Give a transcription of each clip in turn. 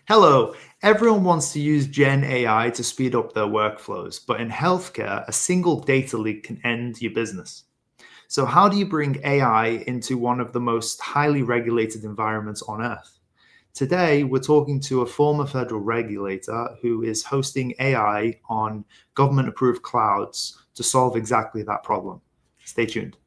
Hello. Everyone wants to use Gen AI to speed up their workflows, but in healthcare, a single data leak can end your business. So, how do you bring AI into one of the most highly regulated environments on earth? Today, we're talking to a former federal regulator who is hosting AI on government approved clouds to solve exactly that problem. Stay tuned.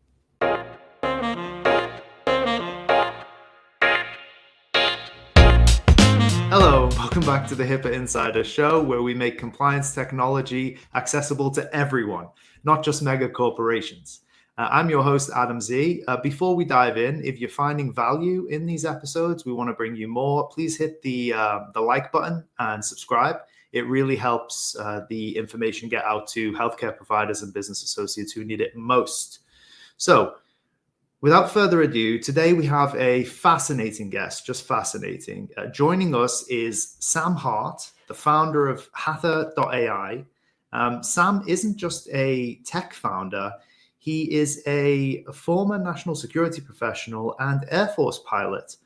Hello, and welcome back to the HIPAA Insider Show, where we make compliance technology accessible to everyone, not just mega corporations. I'm your host, Adam Z. Before we dive in, if you're finding value in these episodes, we want to bring you more. Please hit the like button and subscribe. It really helps the information get out to healthcare providers and business associates who need it most. So, without further ado, today we have a fascinating guest, just fascinating. Joining us is Sam Hart, the founder of Hathr.AI. Sam isn't just a tech founder, he is a former national security professional and Air Force pilot.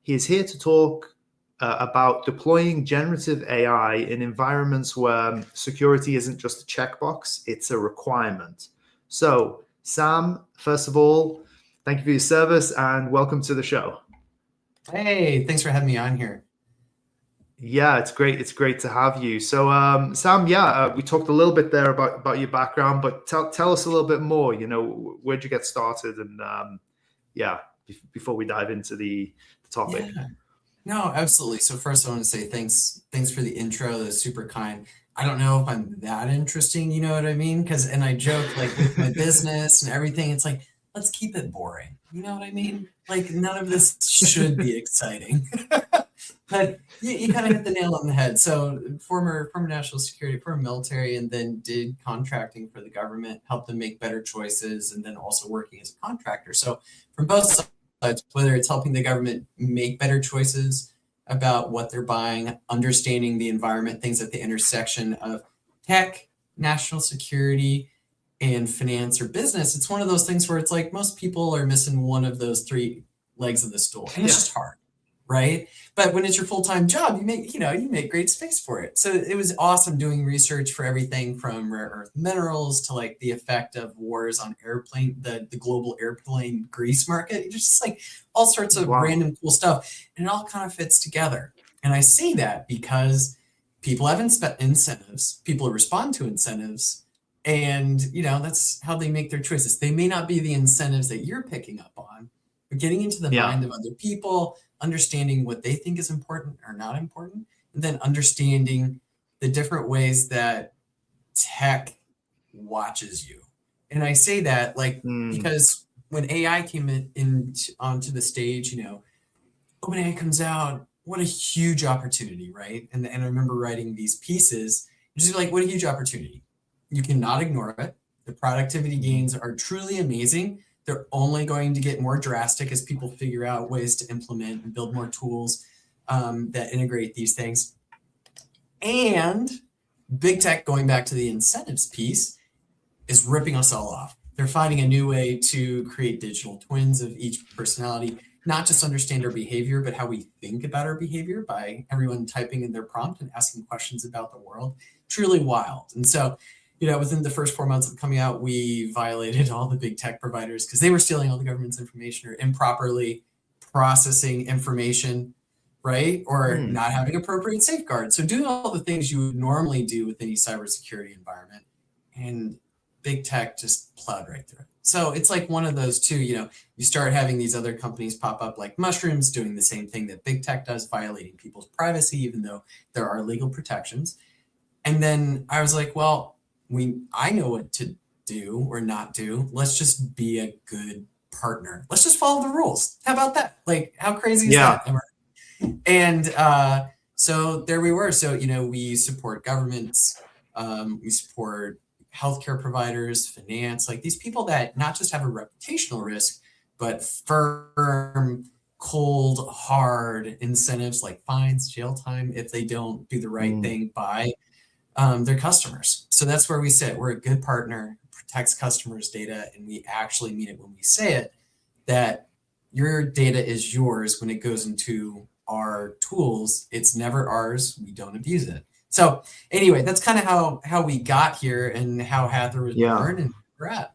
He is here to talk about deploying generative AI in environments where security isn't just a checkbox, it's a requirement. So, Sam, first of all, thank you for your service and welcome to the show. Hey, thanks for having me on here. Yeah, it's great. It's great to have you. So, Sam, we talked a little bit there about your background, but tell us a little bit more. You know, where'd you get started? And before we dive into the topic. Yeah. No, absolutely. So first I want to say thanks for the intro. That's super kind. I don't know if I'm that interesting, you know what I mean? And I joke like with my business and everything, it's like, let's keep it boring. You know what I mean? Like none of this should be exciting. But you kind of hit the nail on the head. So former national security, former military, and then did contracting for the government, helped them make better choices, and then also working as a contractor. So from both sides, whether it's helping the government make better choices about what they're buying, understanding the environment, things at the intersection of tech, national security, and finance or business, it's one of those things where it's like most people are missing one of those three legs of the stool, and it's just hard, right? But when it's your full-time job, you make great space for it. So it was awesome doing research for everything from rare earth minerals to like the effect of wars on the global airplane grease market, just like all sorts of random cool stuff, and it all kind of fits together. And I say that because people have incentives, people respond to incentives, and that's how they make their choices. They may not be the incentives that you're picking up on, but getting into the mind of other people, understanding what they think is important or not important, and then understanding the different ways that tech watches you. And I say that because when AI came onto the stage, OpenAI comes out, what a huge opportunity, right? And I remember writing these pieces, just like, what a huge opportunity. You cannot ignore it. The productivity gains are truly amazing. They're only going to get more drastic as people figure out ways to implement and build more tools that integrate these things. And big tech, going back to the incentives piece, is ripping us all off. They're finding a new way to create digital twins of each personality, not just understand our behavior, but how we think about our behavior by everyone typing in their prompt and asking questions about the world. Truly wild. And so, within the first 4 months of coming out, we violated all the big tech providers because they were stealing all the government's information or improperly processing information, right? Or not having appropriate safeguards. So doing all the things you would normally do with any cybersecurity environment, and big tech just plowed right through it. So it's like one of those two, you start having these other companies pop up like mushrooms doing the same thing that big tech does, violating people's privacy, even though there are legal protections. And then I was like, well, I know what to do or not do. Let's just be a good partner. Let's just follow the rules. How about that? Like, how crazy is that? And so there we were. So, we support governments, we support healthcare providers, finance, like these people that not just have a reputational risk, but firm, cold, hard incentives like fines, jail time if they don't do the right thing by their customers. So that's where we sit. We're a good partner, protects customers' data, and we actually mean it when we say it, that your data is yours when it goes into our tools. It's never ours. We don't abuse it. So anyway, that's kind of how we got here and how Hathr was born and where we're at.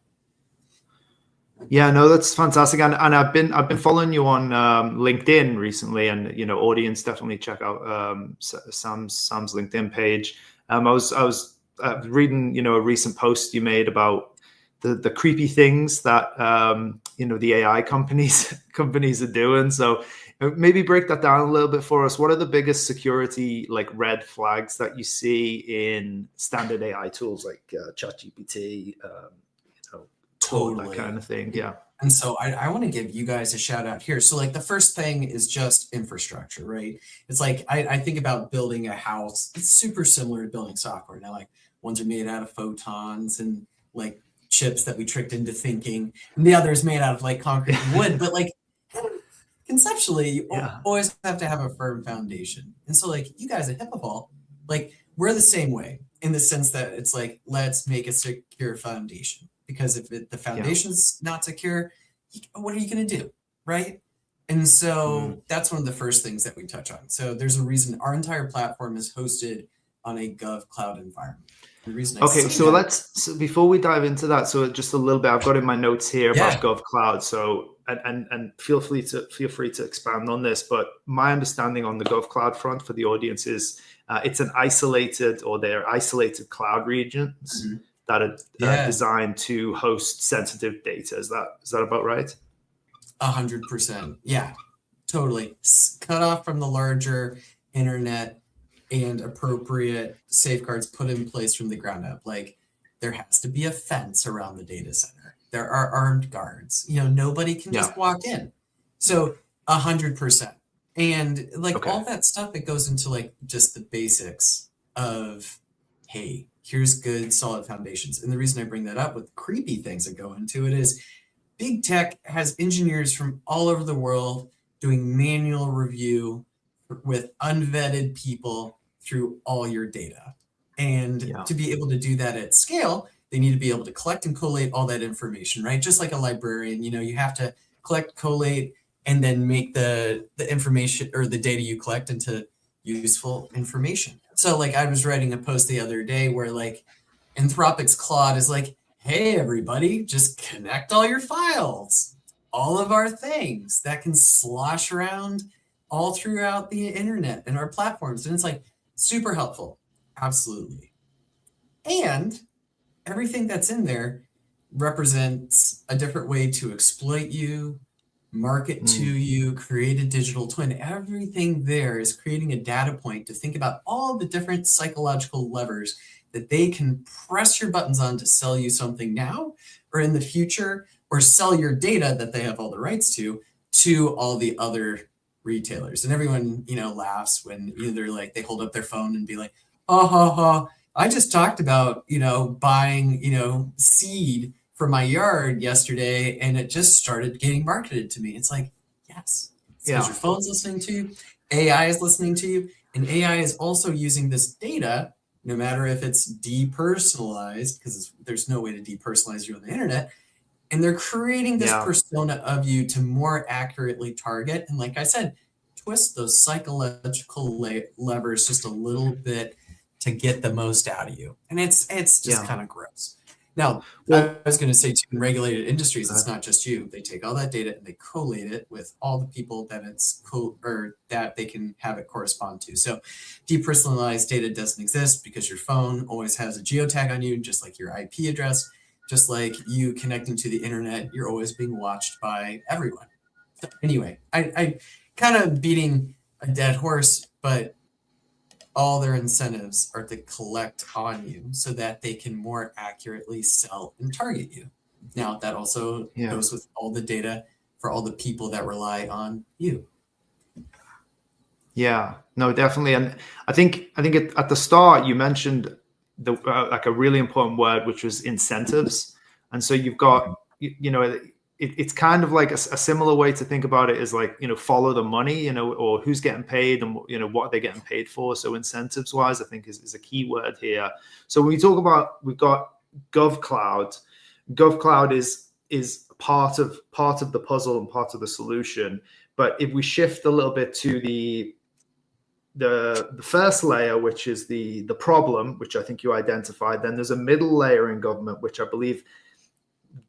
Yeah, no, that's fantastic, and I've been following you on LinkedIn recently, and audience, definitely check out Sam's LinkedIn page. I was reading a recent post you made about the creepy things that the AI companies are doing. So maybe break that down a little bit for us. What are the biggest security red flags that you see in standard AI tools like ChatGPT? Totally. That kind of thing. Yeah. And so I want to give you guys a shout out here. So the first thing is just infrastructure, right? It's like I think about building a house. It's super similar to building software. Now, ones are made out of photons and chips that we tricked into thinking, and the other is made out of concrete and wood. But conceptually, you always have to have a firm foundation. And so you guys at HIPAA Vault, we're the same way in the sense that it's let's make a secure foundation. Because if the foundation's not secure, what are you going to do, right? And so that's one of the first things that we touch on. So there's a reason our entire platform is hosted on a GovCloud environment. The reason so before we dive into that, so just a little bit, I've got in my notes here about GovCloud. So and feel free to expand on this. But my understanding on the GovCloud front for the audience is it's an isolated cloud regions. That are designed to host sensitive data. Is that about right? 100%. Yeah, totally. Cut off from the larger internet and appropriate safeguards put in place from the ground up. There has to be a fence around the data center. There are armed guards. Nobody can just walk in. So 100%. And all that stuff, it goes into just the basics of, hey, here's good, solid foundations. And the reason I bring that up with creepy things that go into it is big tech has engineers from all over the world doing manual review with unvetted people through all your data. And to be able to do that at scale, they need to be able to collect and collate all that information, right? Just like a librarian, you have to collect, collate, and then make the information or the data you collect into useful information. So I was writing a post the other day where Anthropic's Claude is hey, everybody, just connect all your files, all of our things that can slosh around all throughout the internet and our platforms. And it's super helpful. Absolutely. And everything that's in there represents a different way to exploit you, market to you, create a digital twin. Everything there is creating a data point to think about all the different psychological levers that they can press your buttons on to sell you something now or in the future, or sell your data that they have all the rights to all the other retailers. And everyone, laughs when either they hold up their phone and be like, I just talked about, buying, seed for my yard yesterday, and it just started getting marketed to me. It's yes, because your phone's listening to you, AI is listening to you, and AI is also using this data, no matter if it's depersonalized, because there's no way to depersonalize you on the internet, and they're creating this persona of you to more accurately target. And like I said, twist those psychological levers just a little bit to get the most out of you. And it's just kind of gross. Now, I was going to say, too, in regulated industries, it's not just you. They take all that data and they collate it with all the people that that they can have it correspond to. So depersonalized data doesn't exist because your phone always has a geotag on you, just like your IP address, just like you connecting to the internet. You're always being watched by everyone. So anyway, I kind of beating a dead horse, but all their incentives are to collect on you so that they can more accurately sell and target you. Now, that also goes with all the data for all the people that rely on you. Yeah, no, definitely. And I think at the start you mentioned a really important word, which was incentives. And so you've got, it's kind of like a similar way to think about it is follow the money, or who's getting paid and, what they're getting paid for. So incentives wise, I think is a key word here. So when we talk about, we've got GovCloud. GovCloud is part of the puzzle and part of the solution. But if we shift a little bit to the first layer, which is the problem, which I think you identified, then there's a middle layer in government, which I believe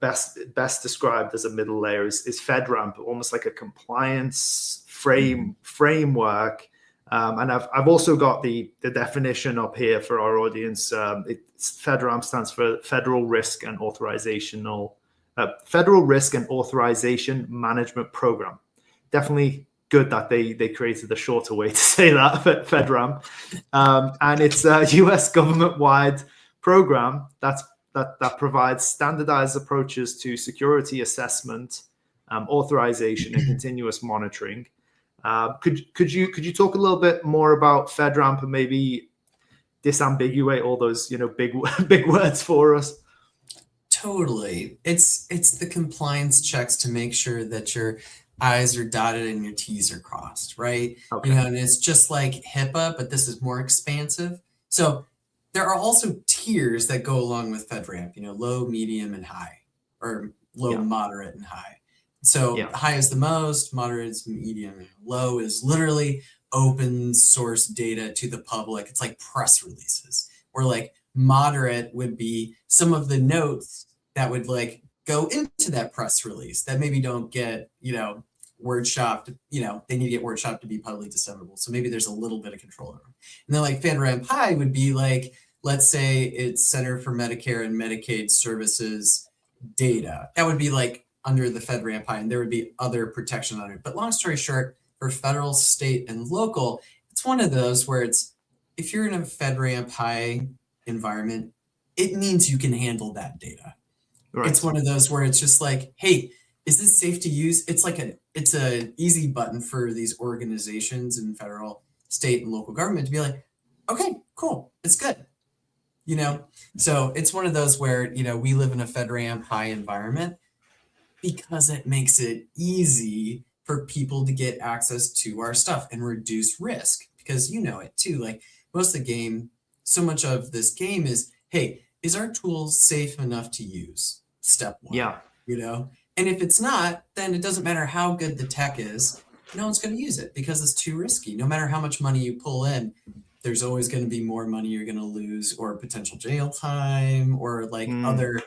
best described as a middle layer is FedRAMP, almost like a compliance framework. And I've also got the definition up here for our audience. FedRAMP stands for Federal Risk and Authorization Management Program. Definitely good that they created a shorter way to say that, FedRAMP. And it's a US government-wide program that provides standardized approaches to security assessment, authorization, and continuous monitoring. Could you talk a little bit more about FedRAMP and maybe disambiguate all those big words for us? Totally. It's the compliance checks to make sure that your I's are dotted and your T's are crossed, right? Okay. And it's just like HIPAA, but this is more expansive. So there are also tiers that go along with FedRAMP, low, medium, and high, or low, moderate, and high. So high is the most, moderate is medium, and low is literally open source data to the public. It's like press releases, or like moderate would be some of the notes that would like go into that press release that maybe don't get, word shopped, they need to get word shopped to be publicly disseminable. So maybe there's a little bit of control over them. And then like FedRAMP High would be like, let's say it's Center for Medicare and Medicaid Services data. That would be like under the FedRAMP High, and there would be other protection on it. But long story short, for federal, state, and local, it's one of those where it's, if you're in a FedRAMP High environment, it means you can handle that data. Right. It's one of those where it's just like, hey, is this safe to use? It's like it's a easy button for these organizations in federal, state, and local government to be like, okay, cool, it's good. So it's one of those where, we live in a FedRAMP High environment because it makes it easy for people to get access to our stuff and reduce risk, because it too, like most of the game, so much of this game is, hey, is our tool safe enough to use? Step one. Yeah. And if it's not, then it doesn't matter how good the tech is, no one's going to use it because it's too risky. No matter how much money you pull in, there's always going to be more money you're going to lose, or potential jail time, or like other,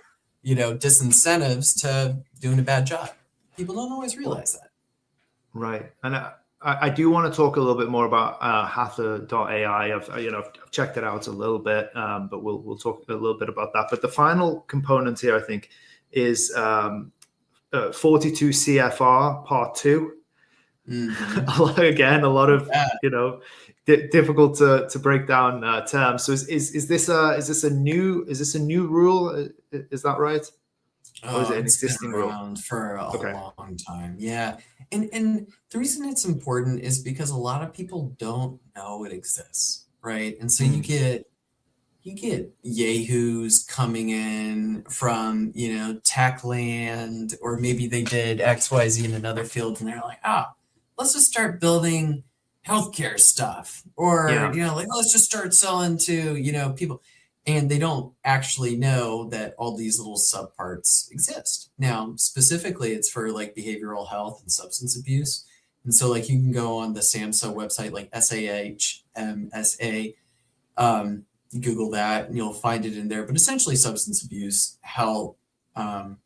disincentives to doing a bad job. People don't always realize that. Right. And I do want to talk a little bit more about Hathr.AI. I've checked it out a little bit, but we'll talk a little bit about that. But the final component here, I think, is 42 CFR Part II. Mm-hmm. Again, a lot of difficult to break down terms. So is this a new rule? Is that right? Or is it an existing rule? Around for a long time. Yeah. And the reason it's important is because a lot of people don't know it exists, right? And so you get yahoos coming in from, Techland, or maybe they did XYZ in another field, and they're like, let's just start building healthcare stuff, or, let's just start selling to, people. And they don't actually know that all these little subparts exist. Now, specifically, it's for like behavioral health and substance abuse. And so like you can go on the SAMHSA website, like SAHMSA, Google that and you'll find it in there. But essentially substance abuse, health, and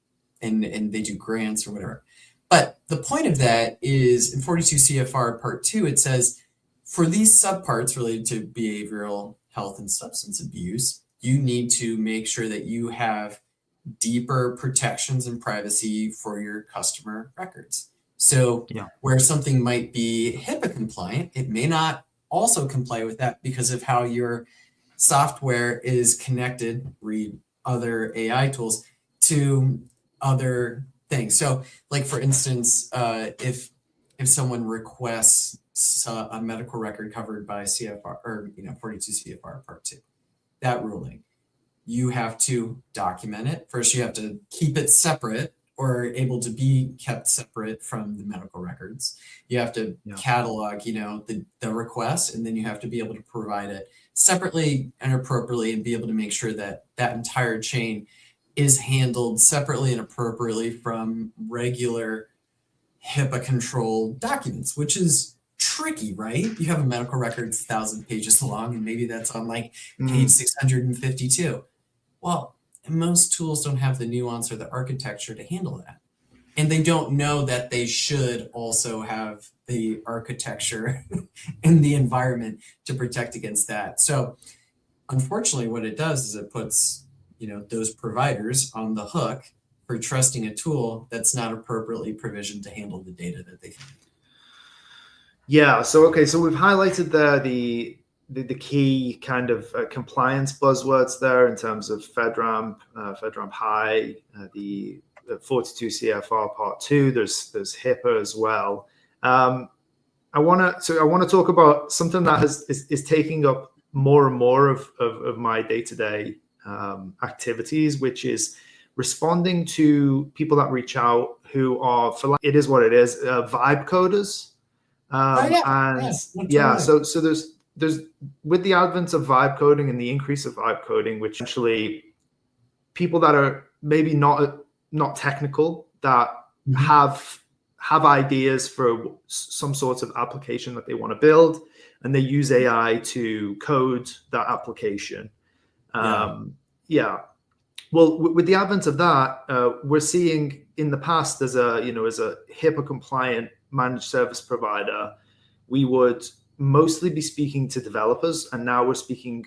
they do grants or whatever. But the point of that is in 42 CFR Part II, it says, for these subparts related to behavioral health and substance abuse, you need to make sure that you have deeper protections and privacy for your customer records. So where something might be HIPAA compliant, it may not also comply with that because of how your software is connected, read other AI tools, to other things. So like, for instance, if someone requests a medical record covered by CFR, or 42 CFR Part II, that ruling, you have to document it. First, you have to keep it separate, or able to be kept separate from the medical records. You have to catalog, the request, and then you have to be able to provide it separately and appropriately, and be able to make sure that that entire chain is handled separately and appropriately from regular HIPAA controlled documents, which is tricky, right? You have a medical record 1,000 pages long, and maybe that's on like page 652. Well, most tools don't have the nuance or the architecture to handle that. And they don't know that they should also have the architecture and the environment to protect against that. So unfortunately, what it does is it puts, those providers on the hook for trusting a tool that's not appropriately provisioned to handle the data that they. Yeah. So we've highlighted there the key kind of compliance buzzwords there in terms of FedRAMP, FedRAMP High, the 42 CFR Part II. There's HIPAA as well. I want to talk about something that is taking up more and more of my day-to-day activities, which is responding to people that reach out who are, it is what it is, vibe coders. So there's with the advent of vibe coding and the increase of vibe coding, which actually people that are maybe not technical, that have ideas for some sort of application that they want to build, and they use AI to code that application. Well, with the advent of that, we're seeing in the past as a HIPAA compliant managed service provider, we would mostly be speaking to developers, and now we're speaking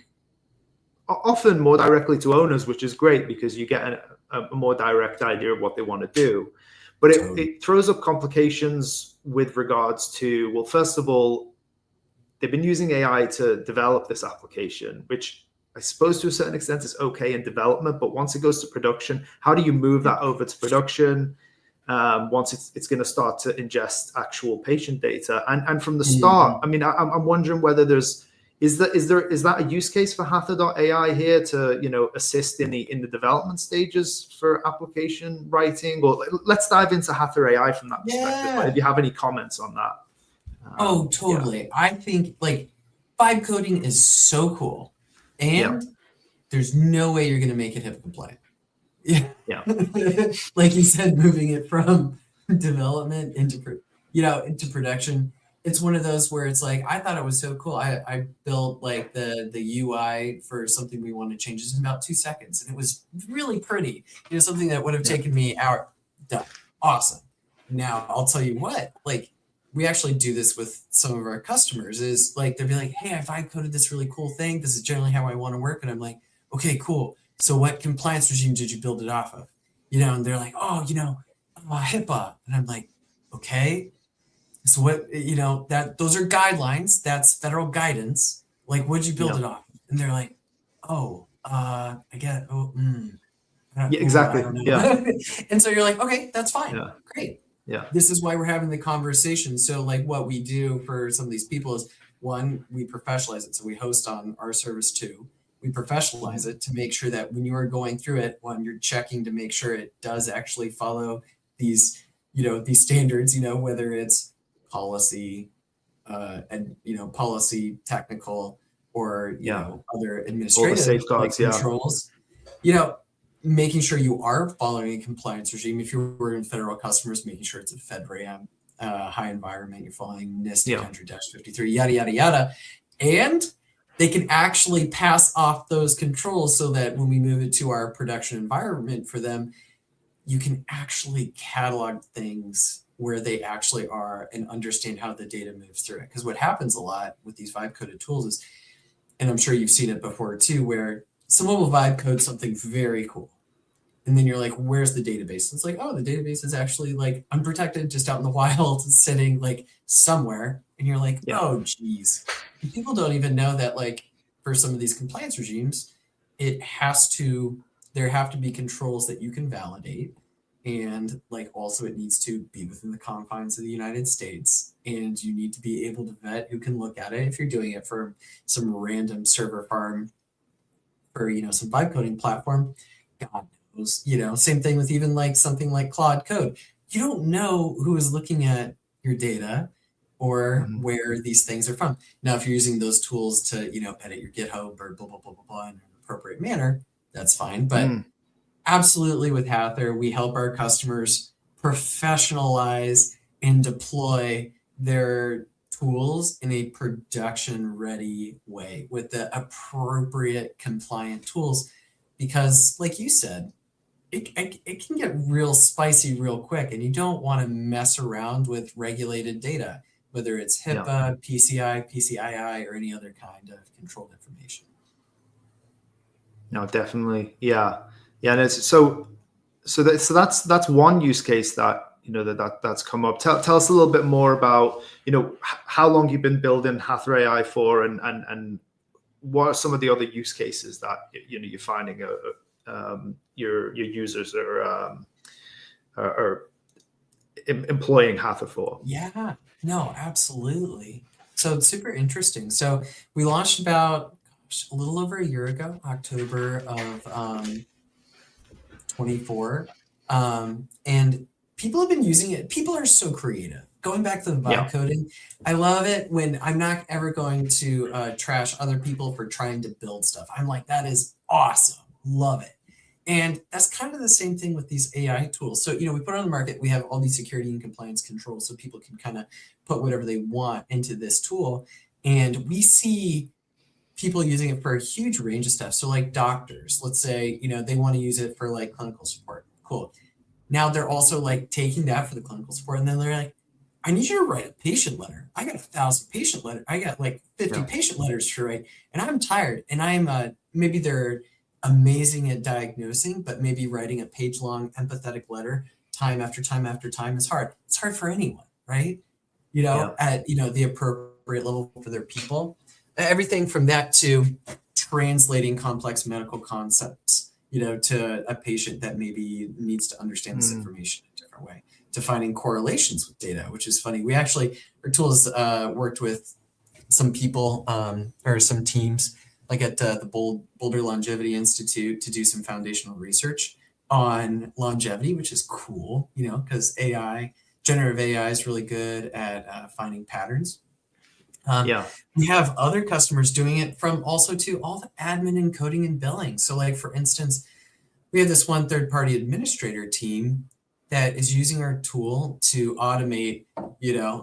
often more directly to owners, which is great because you get a more direct idea of what they want to do. But it throws up complications with regards to, well, first of all, they've been using AI to develop this application, which I suppose to a certain extent is okay in development, but once it goes to production, how do you move that over to production? Once it's going to start to ingest actual patient data, and from the start, I mean, I'm wondering whether is that a use case for Hathr.AI here to assist in the development stages for application writing? Or let's dive into Hathr.AI from that perspective. If you have any comments on that. Totally. I think like vibe coding is so cool, and there's no way you're going to make it HIPAA compliant. Like you said, moving it from development into production. It's one of those where it's like, I thought it was so cool. I built like the UI for something we want to change in about 2 seconds, and it was really pretty. Something that would have taken me an hour. Done. Awesome. Now I'll tell you what, like we actually do this with some of our customers, is like they'll be like, hey, I vibe coded this really cool thing. This is generally how I want to work. And I'm like, okay, cool. So what compliance regime did you build it off of? And they're like, HIPAA. And I'm like, okay. So what, those are guidelines. That's federal guidance. Like, what'd you build it off? And they're like, I get, exactly. And so you're like, okay, that's fine. Great. Yeah. This is why we're having the conversation. So like what we do for some of these people is, one, we professionalize it. So we host on our service too. We professionalize it to make sure that when you are going through it, one, you're checking to make sure it does actually follow these, these standards, whether it's policy, and, policy technical or, other administrative safeguards, controls, making sure you are following a compliance regime. If you're in federal customers, making sure it's a FedRAMP high environment, you're following NIST 800-53, yada, yada, yada. And they can actually pass off those controls so that when we move it to our production environment for them, you can actually catalog things where they actually are and understand how the data moves through it. Because what happens a lot with these vibe coded tools is, and I'm sure you've seen it before too, where someone will vibe code something very cool. And then you're like, where's the database? And it's like, oh, the database is actually like unprotected, just out in the wild, sitting like somewhere. And you're like, oh, geez. And people don't even know that, like, for some of these compliance regimes, there have to be controls that you can validate. And like, also it needs to be within the confines of the United States. And you need to be able to vet who can look at it. If you're doing it for some random server farm or, some vibe coding platform, God knows, same thing with even like something like Claude Code. You don't know who is looking at your data or where these things are from. Now, if you're using those tools to, edit your GitHub or blah, blah, blah, blah, blah in an appropriate manner, that's fine. But absolutely with Hathr, we help our customers professionalize and deploy their tools in a production ready way with the appropriate compliant tools. Because like you said, it can get real spicy real quick, and you don't want to mess around with regulated data, whether it's HIPAA, PCI, PCII, or any other kind of controlled information. No, definitely. Yeah. And it's that's one use case that, that's come up. Tell us a little bit more about, how long you've been building Hathr.AI for, and what are some of the other use cases that you're finding your users are employing Hathr for? Yeah, no, absolutely. So it's super interesting. So we launched about a little over a year ago, October of 24. And people have been using it. People are so creative. Going back to the vibe coding, I love it when I'm not ever going to trash other people for trying to build stuff. I'm like, that is awesome. Love it. And that's kind of the same thing with these AI tools. So, we put on the market, we have all these security and compliance controls so people can kind of put whatever they want into this tool. And we see people using it for a huge range of stuff. So like doctors, let's say, they want to use it for like clinical support. Cool. Now they're also like taking that for the clinical support. And then they're like, I need you to write a patient letter. I got 1,000 patient letter. I got like 50 patient letters to write, and I'm tired. And I'm maybe they're amazing at diagnosing, but maybe writing a page-long empathetic letter time after time after time is hard. It's hard for anyone, right? At the appropriate level for their people. Everything from that to translating complex medical concepts, to a patient that maybe needs to understand this information in a different way, to finding correlations with data, which is funny. Our tools worked with some people or some teams, like at the Boulder Longevity Institute, to do some foundational research on longevity, which is cool, because generative AI is really good at finding patterns. We have other customers doing it from also to all the admin and coding and billing. So like, for instance, we have this one third-party administrator team that is using our tool to automate,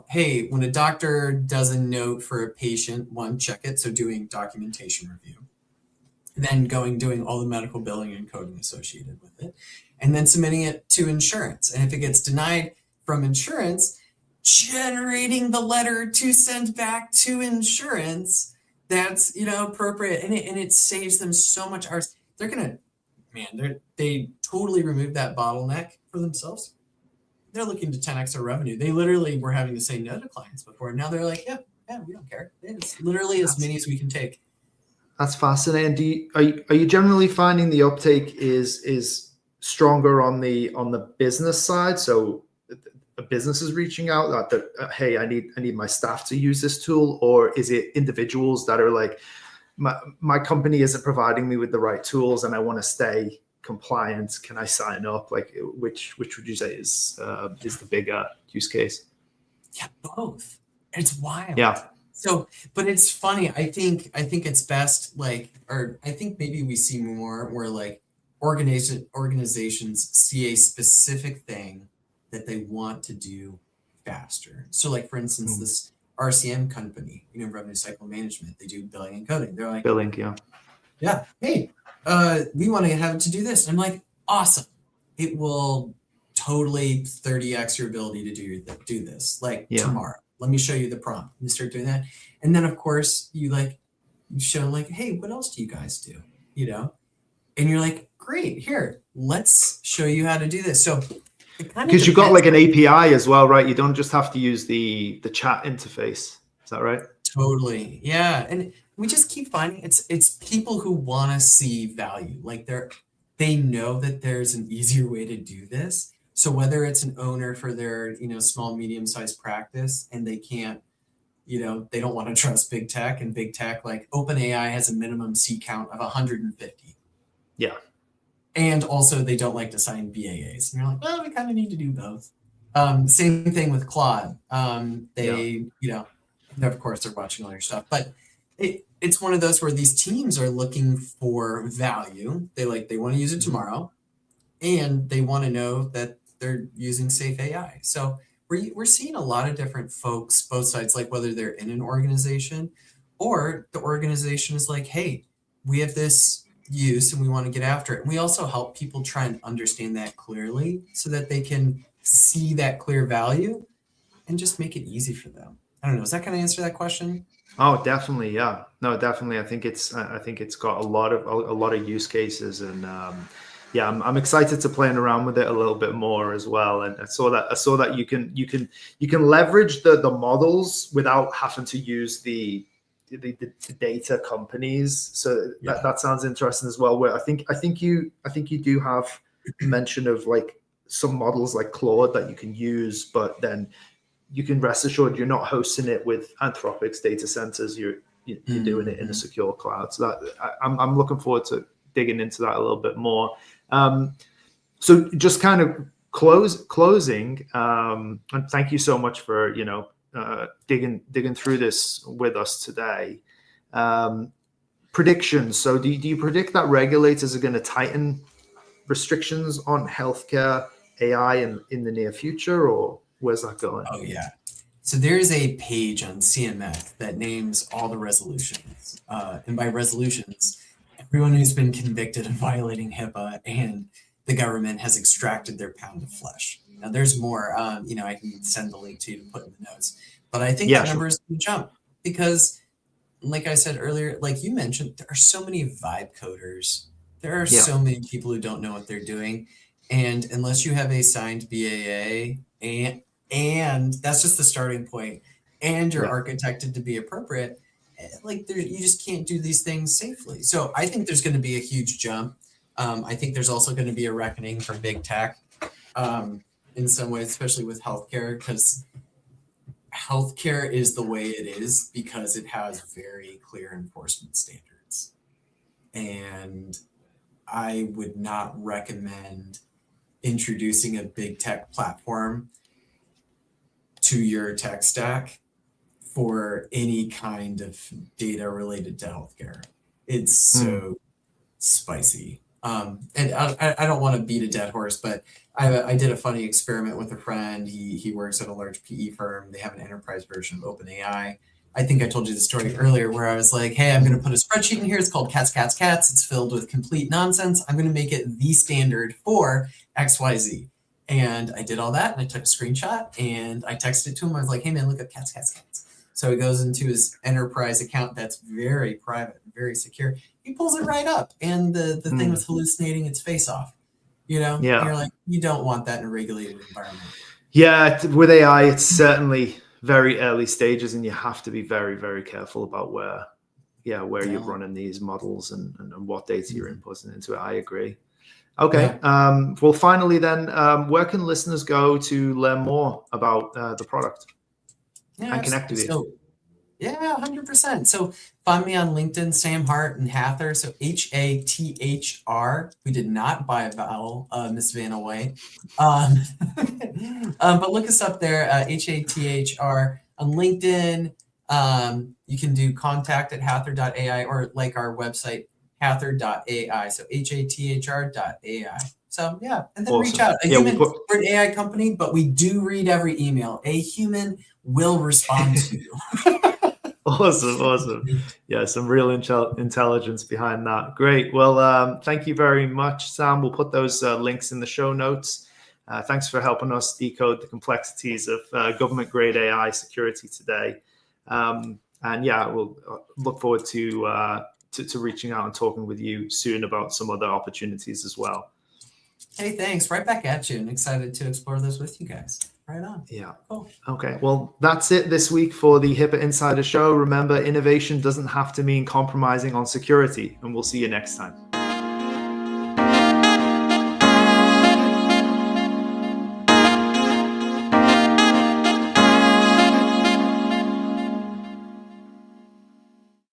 hey, when a doctor does a note for a patient, check it. So doing documentation review, then doing all the medical billing and coding associated with it, and then submitting it to insurance. And if it gets denied from insurance, generating the letter to send back to insurance that's appropriate, and it saves them so much hours. They totally removed that bottleneck for themselves. They're looking to 10x their revenue. They literally were having to say no to clients before. Now they're like, yeah, we don't care. It's literally as many as we can take. That's fascinating. Are you generally finding the uptake is stronger on the business side? So a business is reaching out that hey, I need my staff to use this tool, or is it individuals that are like, my company isn't providing me with the right tools and I want to stay compliant, can I sign up? Like, which would you say is the bigger use case? Yeah, both. It's wild. Yeah. So, but it's funny. I think it's best, or I think maybe we see more where like organizations see a specific thing that they want to do faster. So like, for instance, this RCM company, revenue cycle management, they do billing and coding. They're like, billing, yeah, hey, we want to have it to do this. And I'm like, awesome. It will totally 30x your ability to do this, tomorrow. Let me show you the prompt. And you start doing that. And then of course you show like, hey, what else do you guys do? And you're like, great, here, let's show you how to do this. So because you got like an API as well, right? You don't just have to use the chat interface. Is that right? Totally. Yeah. And we just keep finding it's people who want to see value. Like they know that there's an easier way to do this. So whether it's an owner for their, small, medium-sized practice, and they can't, they don't want to trust big tech, and big tech, like OpenAI has a minimum seat count of 150. Yeah. And also they don't like to sign BAAs. And you're like, well, we kind of need to do both. Same thing with Claude. Of course they're watching all your stuff, but it's one of those where these teams are looking for value. They want to use it tomorrow, and they want to know that they're using safe AI. So we're seeing a lot of different folks, both sides, like whether they're in an organization or the organization is like, hey, we have this use and we want to get after it. And we also help people try and understand that clearly so that they can see that clear value and just make it easy for them. I don't know. Is that going to answer that question? Oh, definitely. Yeah. No, definitely. I think it's got a lot of use cases, and yeah, I'm excited to playing around with it a little bit more as well. And I saw that you can leverage the models without having to use the data companies. So that sounds interesting as well. Where I think you do have mention of like some models like Claude that you can use, but then you can rest assured you're not hosting it with Anthropic's data centers. You're doing it in a secure cloud. So that I'm looking forward to digging into that a little bit more. So just kind of closing, and thank you so much for digging through this with us today. Predictions. So do you predict that regulators are going to tighten restrictions on healthcare AI in the near future, or where's that going? Oh, yeah. So there's a page on CMS that names all the resolutions. And by resolutions, everyone who's been convicted of violating HIPAA and the government has extracted their pound of flesh. Now, there's more. I can send the link to you to put in the notes. But I think that number is going to jump because, like I said earlier, like you mentioned, there are so many vibe coders. There are so many people who don't know what they're doing. And unless you have a signed BAA and that's just the starting point, and you're architected to be appropriate, like you just can't do these things safely. So I think there's going to be a huge jump. I think there's also going to be a reckoning for big tech in some ways, especially with healthcare, because healthcare is the way it is because it has very clear enforcement standards. And I would not recommend introducing a big tech platform to your tech stack for any kind of data related to healthcare. It's so spicy. And I don't want to beat a dead horse, but I did a funny experiment with a friend. He works at a large PE firm. They have an enterprise version of OpenAI. I think I told you the story earlier where I was like, hey, I'm going to put a spreadsheet in here. It's called Cats. It's filled with complete nonsense. I'm going to make it the standard for XYZ. And I did all that, and I took a screenshot, and I texted it to him. I was like, hey, man, look up Cats. So he goes into his enterprise account that's very private, very secure. He pulls it right up, and the thing was hallucinating its face off. And you're like, you don't want that in a regulated environment. Yeah, with AI, it's certainly very early stages, and you have to be very, very careful about where you're running these models and what data you're inputting into it. I agree. Okay. Yeah. Well, finally then, where can listeners go to learn more about the product and connect with you? Yeah, 100%. So find me on LinkedIn, Sam Hart and Hathr. So Hathr. We did not buy a vowel, Miss Vanna White. But look us up there, Hathr on LinkedIn. You can do contact at Hathr.AI or like our website, Hathr.AI. So Hathr.ai. So yeah, and then reach out. We're an AI company, but we do read every email. A human will respond to you. Awesome. Yeah, some real intelligence behind that. Great. Well, thank you very much, Sam. We'll put those links in the show notes. Thanks for helping us decode the complexities of government-grade AI security today. And yeah, we'll look forward to reaching out and talking with you soon about some other opportunities as well. Hey, thanks. Right back at you, and excited to explore this with you guys. Right on. Yeah. Cool. Okay. Well, that's it this week for the HIPAA Insider Show. Remember, innovation doesn't have to mean compromising on security, and we'll see you next time.